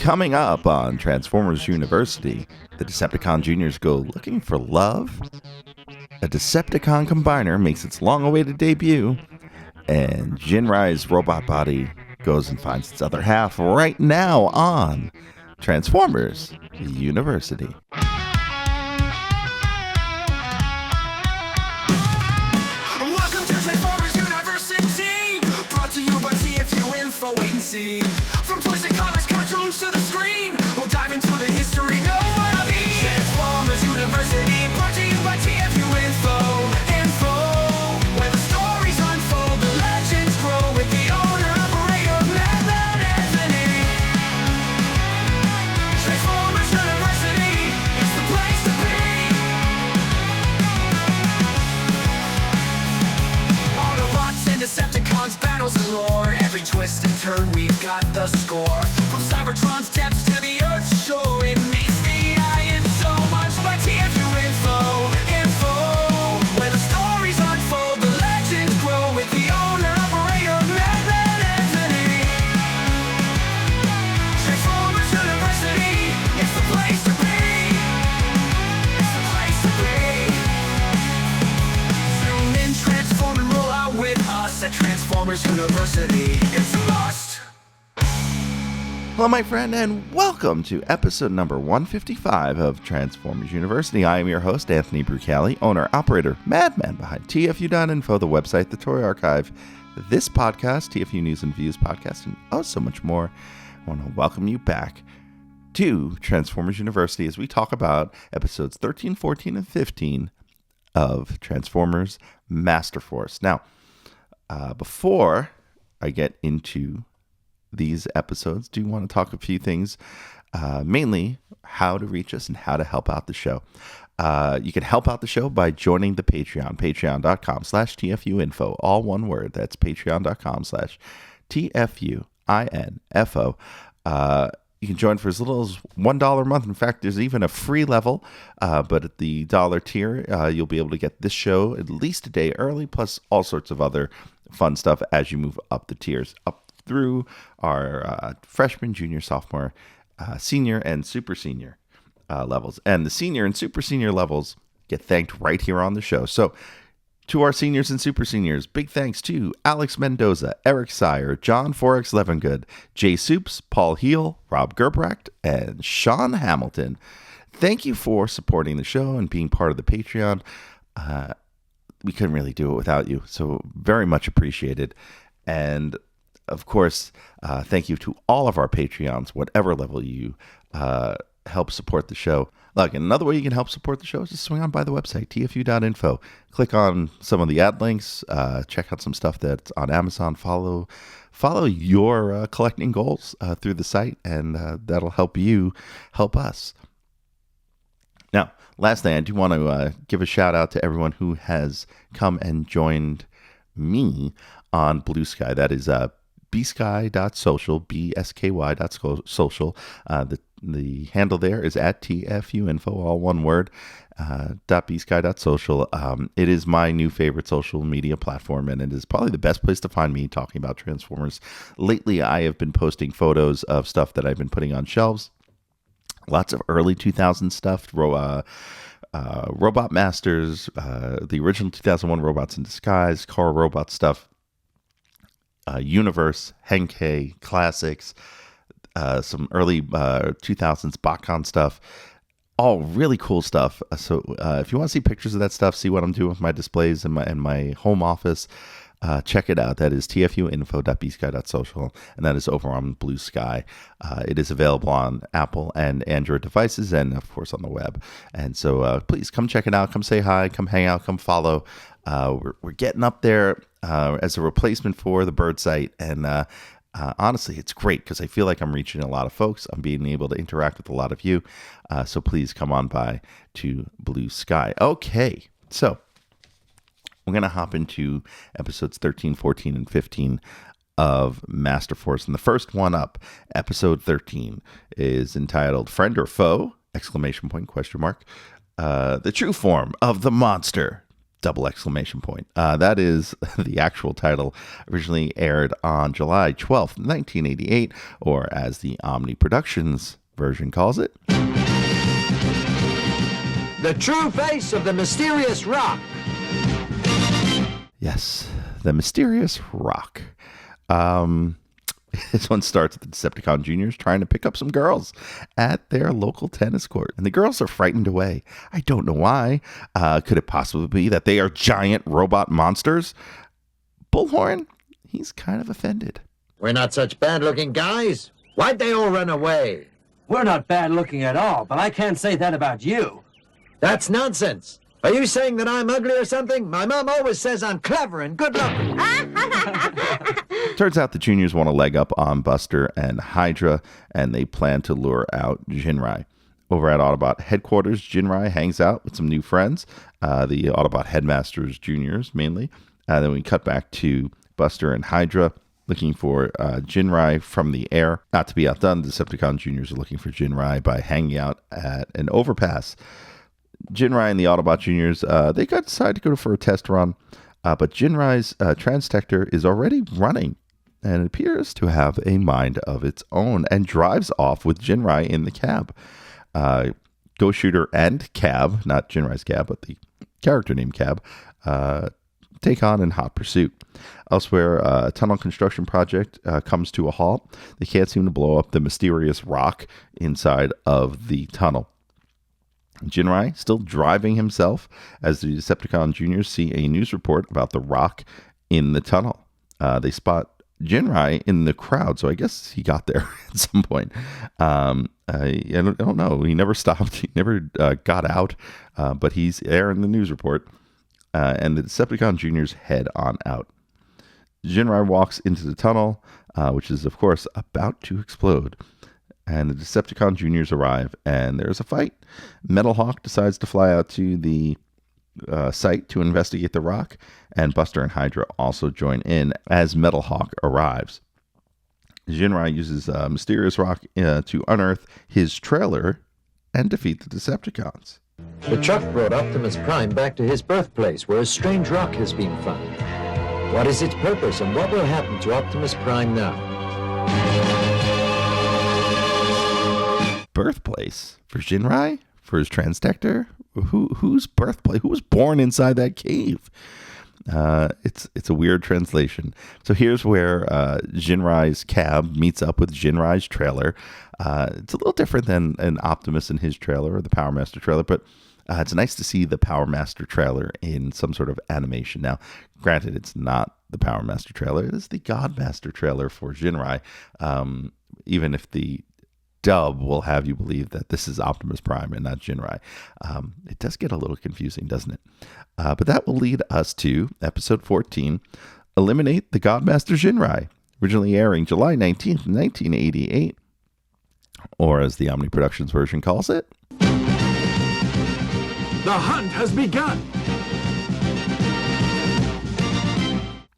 Coming up on Transformers University, the Decepticon Juniors go looking for love, a Decepticon Combiner makes its long-awaited debut, and Ginrai's robot body goes and finds its other half right now on Transformers University. Welcome to Transformers University, brought to you by TFU.INFO. Wait and see. From toys and comics, cartoons to the screen, we'll dive into the history. Know what I mean? Transformers University, brought to you by TFU.INFO. Info, where the stories unfold, the legends grow with the owner, operator, Method Anthony. Transformers University, it's the place to be. Autobots and Decepticons, battles and lore. Every twist and turn, we've got the score. From Cybertron's depths to the Earth's shore, it meets the eye in so much by TFU.INFO. Info, where the stories unfold, the legends grow with the owner, operator, Method Anthony. Transformers University, it's the place to be. It's the place to be. Zoom in, transform, and roll out with us at Transformers University. It's a must. Hello, my friend, and welcome to episode number 155 of Transformers University. I am your host, Anthony Brucali, owner, operator, madman behind TFU.INFO, the website, the toy archive, this podcast, TFU News and Views podcast, and oh, so much more. I want to welcome you back to Transformers University as we talk about episodes 13, 14, and 15 of Transformers Masterforce. Now, before I get into these episodes, do want to talk a few things, mainly how to reach us and how to help out the show. You can help out the show by joining the Patreon, patreon.com/TFU.INFO, all one word. That's patreon.com/TFU.INFO. You can join for as little as $1 a month. In fact, there's even a free level, but at the dollar tier, you'll be able to get this show at least a day early, plus all sorts of other fun stuff as you move up the tiers, up through our freshman, junior, sophomore, senior, and super senior levels. And the senior and super senior levels get thanked right here on the show. So to our seniors and super seniors, big thanks to Alex Mendoza, Eric Sire, John Forex Levengood, Jay Soups, Paul Heel, Rob Gerbrecht, and Sean Hamilton. Thank you for supporting the show and being part of the Patreon. We couldn't really do it without you, so very much appreciated. And of course, thank you to all of our Patreons, whatever level you help support the show. Look, another way you can help support the show is just swing on by the website, TFU.INFO. Click on some of the ad links, check out some stuff that's on Amazon, follow your collecting goals through the site, and that'll help you help us. Now, last thing, I do want to give a shout out to everyone who has come and joined me on Blue Sky. That is bsky.social, bsky.social. The handle there is at TFU.INFO, all one word, .bsky.social. It is my new favorite social media platform, and it is probably the best place to find me talking about Transformers. Lately, I have been posting photos of stuff that I've been putting on shelves. Lots of early 2000s stuff, Robot Masters, the original 2001 Robots in Disguise, car robot stuff, Universe, Henkei, classics, some early 2000s Bakon stuff, all really cool stuff. So if you want to see pictures of that stuff, see what I'm doing with my displays in my home office, check it out. That is tfu.info.bsky.social, and that is over on Blue Sky. It is available on Apple and Android devices, and of course on the web. And so please come check it out. Come say hi. Come hang out. Come follow. We're getting up there as a replacement for the Bird site, and honestly, it's great because I feel like I'm reaching a lot of folks. I'm being able to interact with a lot of you. So please come on by to Blue Sky. Okay, so we're going to hop into episodes 13, 14, and 15 of Masterforce. And the first one up, episode 13, is entitled Friend or Foe? ! The true form of the monster. double exclamation point. That is the actual title, originally aired on July 12th, 1988, or as the Omni Productions version calls it, The true face of the mysterious rock. Yes, the mysterious rock. This one starts with the Decepticon Juniors trying to pick up some girls at their local tennis court. And the girls are frightened away. I don't know why. Could it possibly be that they are giant robot monsters? Bullhorn, he's kind of offended. We're not such bad-looking guys. Why'd they all run away? We're not bad-looking at all, but I can't say that about you. That's nonsense. Are you saying that I'm ugly or something? My mom always says I'm clever and good-looking. Turns out the Juniors want a leg up on Buster and Hydra, and they plan to lure out Ginrai. Over at Autobot headquarters, Ginrai hangs out with some new friends, the Autobot headmasters, Juniors mainly. Then we cut back to Buster and Hydra looking for Ginrai from the air. Not to be outdone, the Decepticon Juniors are looking for Ginrai by hanging out at an overpass. Ginrai and the Autobot Juniors, they decide to go for a test run, but Ginrai's Transtector is already running and it appears to have a mind of its own and drives off with Ginrai in the cab. Ghost Shooter and Cab, not Ginrai's cab, but the character named Cab, take on in hot pursuit. Elsewhere, a tunnel construction project comes to a halt. They can't seem to blow up the mysterious rock inside of the tunnel. Ginrai still driving himself as the Decepticon Juniors see a news report about the rock in the tunnel. They spot Ginrai in the crowd, so I guess he got there at some point. I don't know. He never stopped. He never got out, but he's there in the news report. And the Decepticon Juniors head on out. Ginrai walks into the tunnel, which is, of course, about to explode. And the Decepticon Juniors arrive, and there's a fight. Metal Hawk decides to fly out to the site to investigate the rock, and Buster and Hydra also join in as Metal Hawk arrives. Ginrai uses Mysterious Rock to unearth his trailer and defeat the Decepticons. The truck brought Optimus Prime back to his birthplace, where a strange rock has been found. What is its purpose, and what will happen to Optimus Prime now? Birthplace for Ginrai? For his Transtector? Whose birthplace? Who was born inside that cave? It's a weird translation. So here's where Ginrai's cab meets up with Ginrai's trailer. It's a little different than an Optimus in his trailer or the Power Master trailer, but it's nice to see the Power Master trailer in some sort of animation. Now, granted, it's not the Power Master trailer. It is the God Master trailer for Ginrai, even if the dub will have you believe that this is Optimus Prime and not Ginrai. It does get a little confusing, doesn't it? But that will lead us to episode 14, Eliminate the Godmaster Ginrai, originally airing July 19th, 1988, or as the Omni Productions version calls it, The hunt has begun.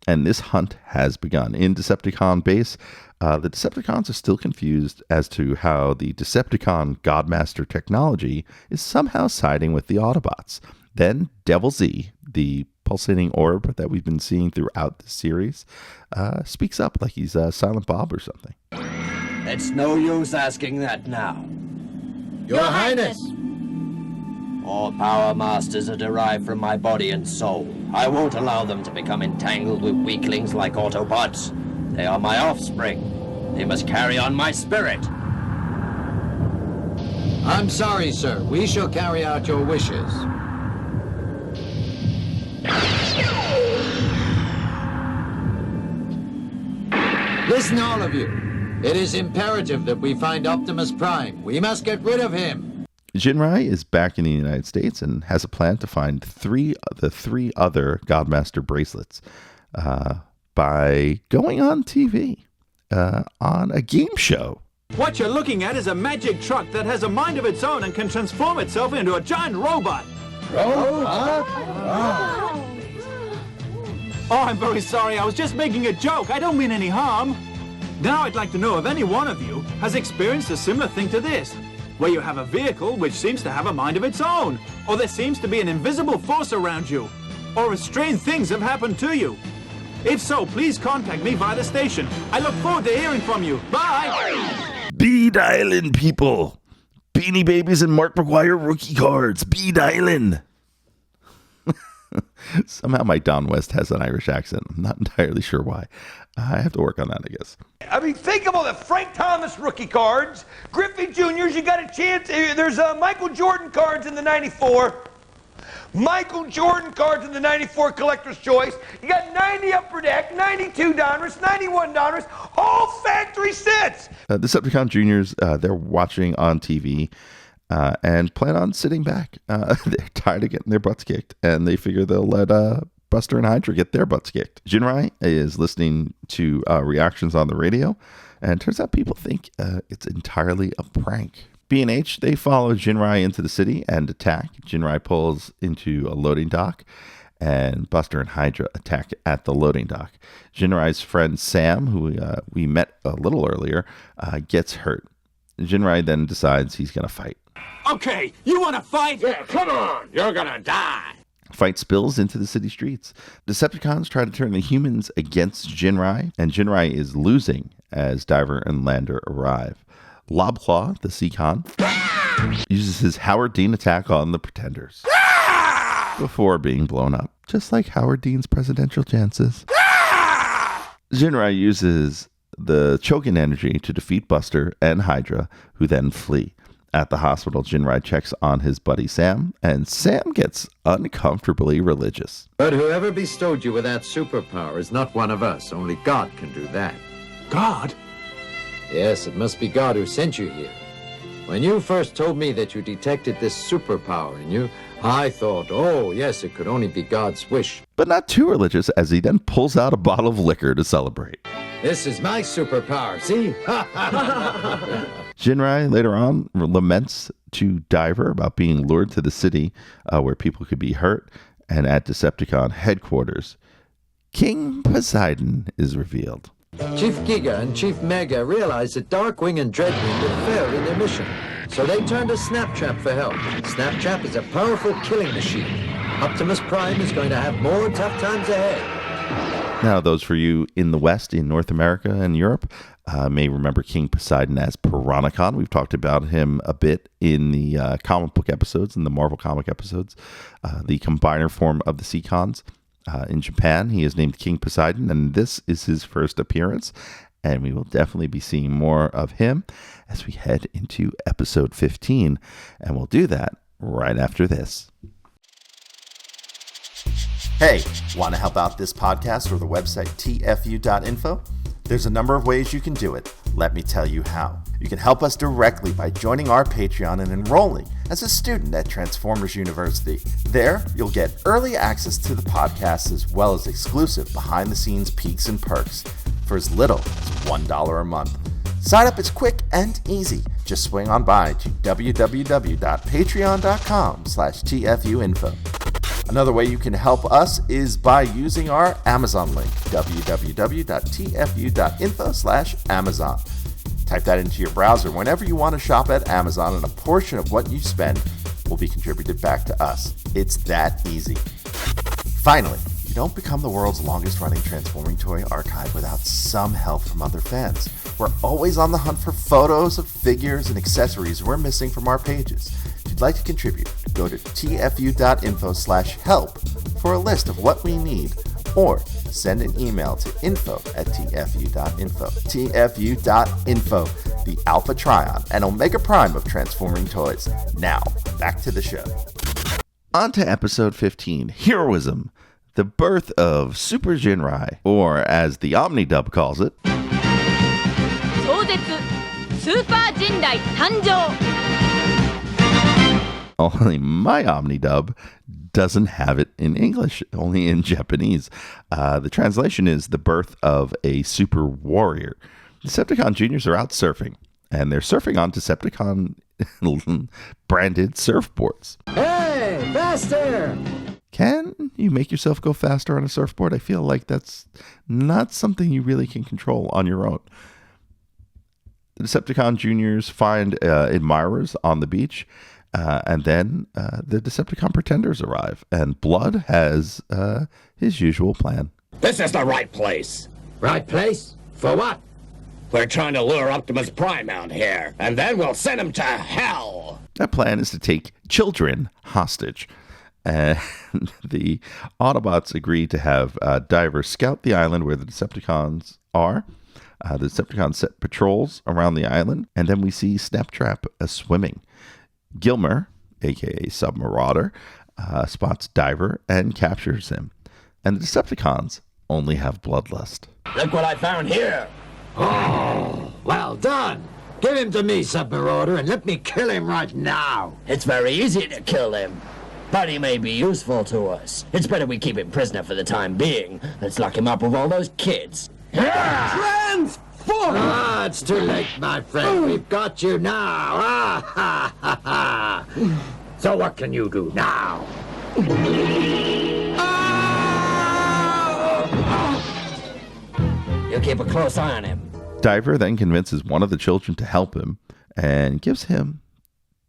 And this hunt has begun. In Decepticon base, the Decepticons are still confused as to how the Decepticon Godmaster technology is somehow siding with the Autobots. Then Devil Z, the pulsating orb that we've been seeing throughout the series, speaks up like he's Silent Bob or something. It's no use asking that now. Your Highness! All Power Masters are derived from my body and soul. I won't allow them to become entangled with weaklings like Autobots. They are my offspring. They must carry on my spirit. I'm sorry, sir. We shall carry out your wishes. Listen, all of you. It is imperative that we find Optimus Prime. We must get rid of him. Ginrai is back in the United States and has a plan to find the three other Godmaster bracelets by going on TV on a game show. What you're looking at is a magic truck that has a mind of its own and can transform itself into a giant robot. Robot? Oh, I'm very sorry. I was just making a joke. I don't mean any harm. Now I'd like to know if any one of you has experienced a similar thing to this, where you have a vehicle which seems to have a mind of its own, or there seems to be an invisible force around you. or if strange things have happened to you. If so, please contact me via the station. I look forward to hearing from you. Bye! Bead Island, people. Beanie Babies and Mark McGuire rookie cards. Bead Island. Somehow my Don West has an Irish accent. I'm not entirely sure why. I have to work on that, I guess. I mean, think of all the Frank Thomas rookie cards, Griffey Juniors. You got a chance. There's Michael Jordan cards in the '94. Michael Jordan cards in the '94 Collector's Choice. You got 90 Upper Deck, $92, $91, all factory sets. Decepticon Juniors, they're watching on TV and plan on sitting back. They're tired of getting their butts kicked, and they figure they'll let Buster and Hydra get their butts kicked. Ginrai is listening to reactions on the radio, and it turns out people think it's entirely a prank. B&H, they follow Ginrai into the city and attack. Ginrai pulls into a loading dock, and Buster and Hydra attack at the loading dock. Ginrai's friend Sam, who we met a little earlier, gets hurt. Ginrai then decides he's going to fight. Okay, you want to fight? Yeah, come on, you're gonna die. Fight spills into the city streets. Decepticons try to turn the humans against Ginrai, and Ginrai is losing as Diver and Lander arrive. Lobclaw, the Seacon, uses his Howard Dean attack on the Pretenders before being blown up, just like Howard Dean's presidential chances. Ginrai uses the Chokin energy to defeat Buster and Hydra, who then flee. At the hospital, Ginrai checks on his buddy Sam, and Sam gets uncomfortably religious. But whoever bestowed you with that superpower is not one of us. Only God can do that. God? Yes, it must be God who sent you here. When you first told me that you detected this superpower in you, I thought, oh, yes, it could only be God's wish. But not too religious, as he then pulls out a bottle of liquor to celebrate. This is my superpower, see? Ginrai later on laments to Diver about being lured to the city where people could be hurt, and at Decepticon headquarters, King Poseidon is revealed. Chief Giga and Chief Mega realized that Darkwing and Dreadwing had failed in their mission, so they turned to Snaptrap for help. Snaptrap is a powerful killing machine. Optimus Prime is going to have more tough times ahead. Now, those for you in the West, in North America and Europe, may remember King Poseidon as Piranacon. We've talked about him a bit in the comic book episodes, in the Marvel comic episodes, the combiner form of the Seacons. In Japan, he is named King Poseidon, and this is his first appearance, and we will definitely be seeing more of him as we head into episode 15, and we'll do that right after this. Hey, want to help out this podcast or the website TFU.INFO? There's a number of ways you can do it. Let me tell you how. You can help us directly by joining our Patreon and enrolling as a student at Transformers University. There, you'll get early access to the podcast as well as exclusive behind-the-scenes peeks and perks for as little as $1 a month. Sign up is quick and easy. Just swing on by to www.patreon.com/TFUINFO. Another way you can help us is by using our Amazon link, www.tfu.info/Amazon. Type that into your browser whenever you want to shop at Amazon, and a portion of what you spend will be contributed back to us. It's that easy. Finally, you don't become the world's longest running transforming toy archive without some help from other fans. We're always on the hunt for photos of figures and accessories we're missing from our pages. If you'd like to contribute, go to tfu.info/help for a list of what we need, or send an email to info@tfu.info. tfu.info, the Alpha Trion and Omega Prime of transforming toys. Now, back to the show. On to episode 15, Heroism, the birth of Super Ginrai, or as the Omnidub calls it, 壮絶スーパー人雷誕生. Only my Omnidub doesn't have it in English, only in Japanese. The translation is the birth of a super warrior. Decepticon Juniors are out surfing, and they're surfing on Decepticon branded surfboards. Hey, faster! Can you make yourself go faster on a surfboard? I feel like that's not something you really can control on your own. The Decepticon Juniors find admirers on the beach, And then the Decepticon pretenders arrive, and Blood has his usual plan. This is the right place. Right place? For what? We're trying to lure Optimus Prime out here, and then we'll send him to hell. That plan is to take children hostage. And the Autobots agree to have divers scout the island where the Decepticons are. The Decepticons set patrols around the island, and then we see Snaptrap swimming. Gilmer, a.k.a. Submarauder, spots Diver and captures him. And the Decepticons only have bloodlust. Look what I found here. Oh, well done. Give him to me, Submarauder, and let me kill him right now. It's very easy to kill him. But he may be useful to us. It's better we keep him prisoner for the time being. Let's lock him up with all those kids. Transform! Ah, it's too late, my friend. We've got you now. Ah, ha, ha, ha. So what can you do now? You keep a close eye on him. Diver then convinces one of the children to help him and gives him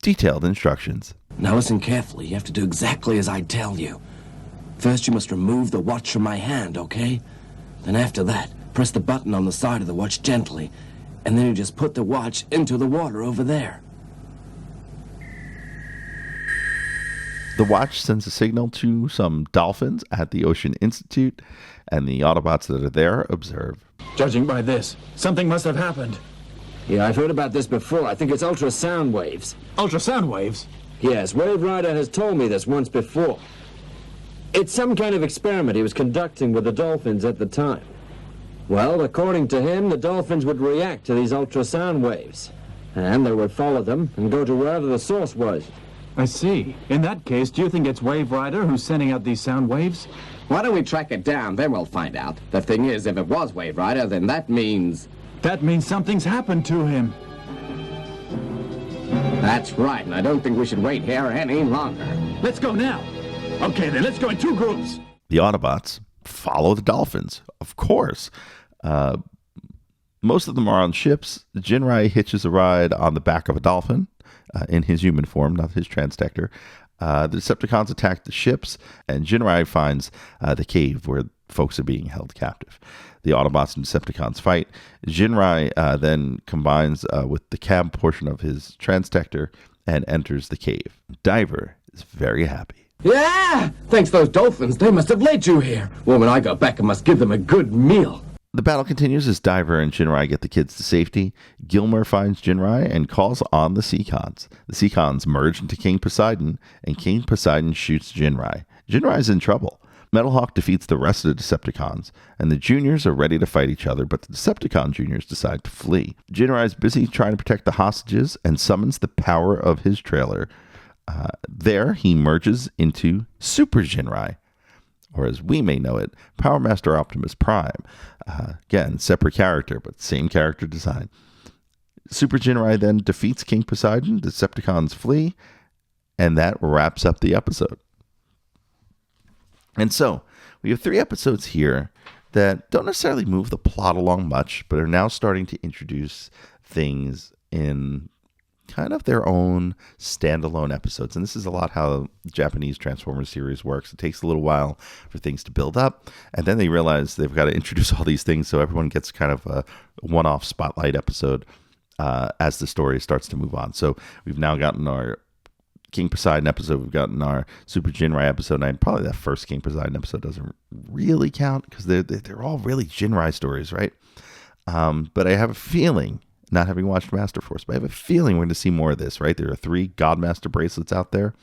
detailed instructions. Now listen carefully. You have to do exactly as I tell you. First, you must remove the watch from my hand, okay? Then after that, press the button on the side of the watch gently, and then you just put the watch into the water over there. The watch sends a signal to some dolphins at the Ocean Institute, and the Autobots that are there observe. Judging by this, something must have happened. Yeah, I've heard about this before. I think it's ultrasound waves. Ultrasound waves? Yes, Wave Rider has told me this once before. It's some kind of experiment he was conducting with the dolphins at the time. Well, according to him, the dolphins would react to these ultrasound waves, and they would follow them and go to wherever the source was. I see. In that case, do you think it's Wave Rider who's sending out these sound waves? Why don't we track it down, then we'll find out. The thing is, if it was Wave Rider, then that means... That means something's happened to him. That's right, and I don't think we should wait here any longer. Let's go now. Okay, then let's go in 2 groups. The Autobots follow the dolphins, of course. Most of them are on ships. Ginrai hitches a ride on the back of a dolphin in his human form, not his transtector. The Decepticons attack the ships, and Ginrai finds the cave where folks are being held captive. The Autobots and Decepticons fight. Ginrai then combines with the cab portion of his transtector and enters the cave. Diver is very happy. Yeah! Thanks to those dolphins, they must have led you here. Well, when I go back, I must give them a good meal. The battle continues as Diver and Ginrai get the kids to safety. Gilmer finds Ginrai and calls on the Seacons. The Seacons merge into King Poseidon, and King Poseidon shoots Ginrai. Jinrai's in trouble. Metalhawk defeats the rest of the Decepticons, and the Juniors are ready to fight each other, but the Decepticon Juniors decide to flee. Jinrai's busy trying to protect the hostages and summons the power of his trailer. There, he merges into Super Ginrai, or as we may know it, Power Master Optimus Prime. Again, separate character, but same character design. Super Ginrai then defeats King Poseidon, the Decepticons flee, and that wraps up the episode. And so, we have 3 episodes here that don't necessarily move the plot along much, but are now starting to introduce things in kind of their own standalone episodes. And this is a lot how the Japanese Transformers series works. It takes a little while for things to build up, and then they realize they've got to introduce all these things so everyone gets kind of a one-off spotlight episode as the story starts to move on. So we've now gotten our King Poseidon episode, we've gotten our Super Ginrai episode, and probably that first King Poseidon episode doesn't really count because they're all really Ginrai stories, right? But I have a feeling, not having watched Masterforce, but I have a feeling we're going to see more of this, right? There are 3 Godmaster bracelets out there.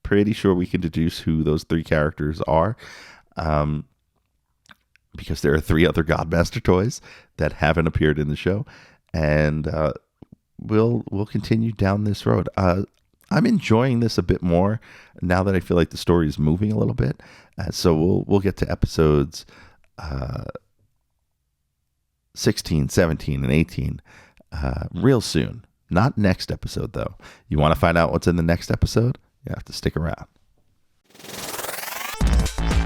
Pretty sure we can deduce who those 3 characters are, because there are 3 other Godmaster toys that haven't appeared in the show, and we'll continue down this road. I'm enjoying this a bit more now that I feel like the story is moving a little bit. So we'll get to episodes 16, 17, and 18 real soon. Not next episode, though. You want to find out what's in the next episode? You have to stick around.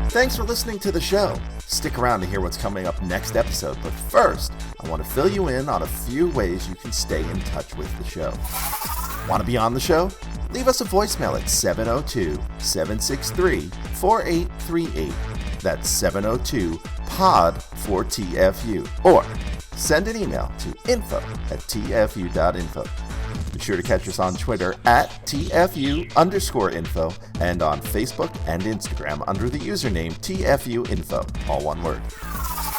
Thanks for listening to the show. Stick around to hear what's coming up next episode. But first, I want to fill you in on a few ways you can stay in touch with the show. Want to be on the show? leave us a voicemail at 702-763-4838. That's 702-POD-4TFU. Or send an email to info@tfu.info. Be sure to catch us on Twitter at TFU_info and on Facebook and Instagram under the username TFU.INFO, all one word.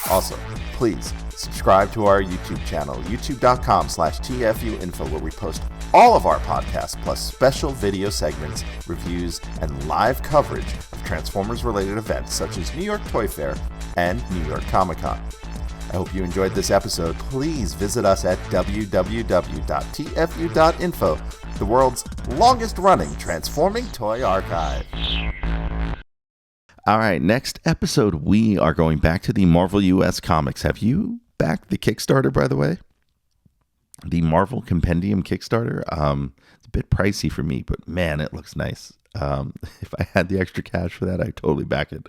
Also, please subscribe to our YouTube channel, youtube.com/TFU.INFO, where we post all of our podcasts plus special video segments, reviews, and live coverage of Transformers-related events such as New York Toy Fair and New York Comic-Con. I hope you enjoyed this episode. Please visit us at www.tfu.info, the world's longest-running transforming toy archive. All right, next episode, we are going back to the Marvel US Comics. Have you backed the Kickstarter, by the way? The Marvel Compendium Kickstarter? It's a bit pricey for me, but man, it looks nice. If I had the extra cash for that, I'd totally back it.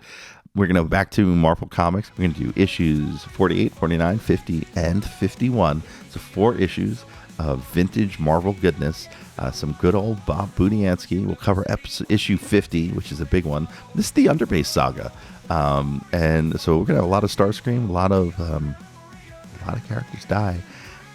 We're going to go back to Marvel Comics. We're going to do issues 48, 49, 50, and 51. So 4 issues of vintage Marvel goodness. Some good old Bob Budiansky. We'll cover issue 50, which is a big one. This is the Underbase saga. And so we're going to have a lot of Starscream, a lot of characters die.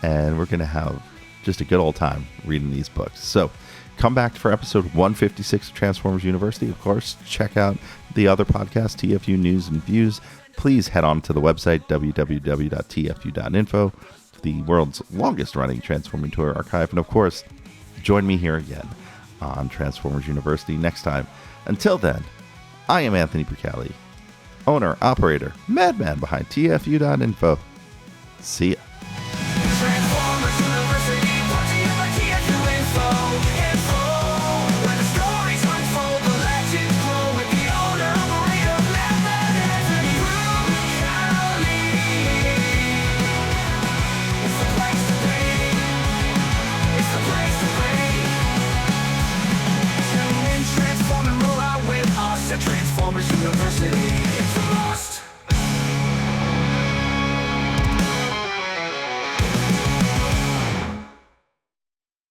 And we're going to have just a good old time reading these books. So come back for episode 156 of Transformers University. Of course, check out the other podcast, TFU News and Views. Please head on to the website, www.tfu.info, the world's longest-running Transforming Toy Archive. And, of course, join me here again on Transformers University next time. Until then, I am Anthony Percali, owner, operator, madman behind TFU.info. See ya. Transformers University, brought to you by TFU.INFO. Where the stories unfold, the legends grow with the owner, operator, madman, Anthony Percali. It's the place to be. It's the place to be. Tune in, transform and roll out with us at Transformers University.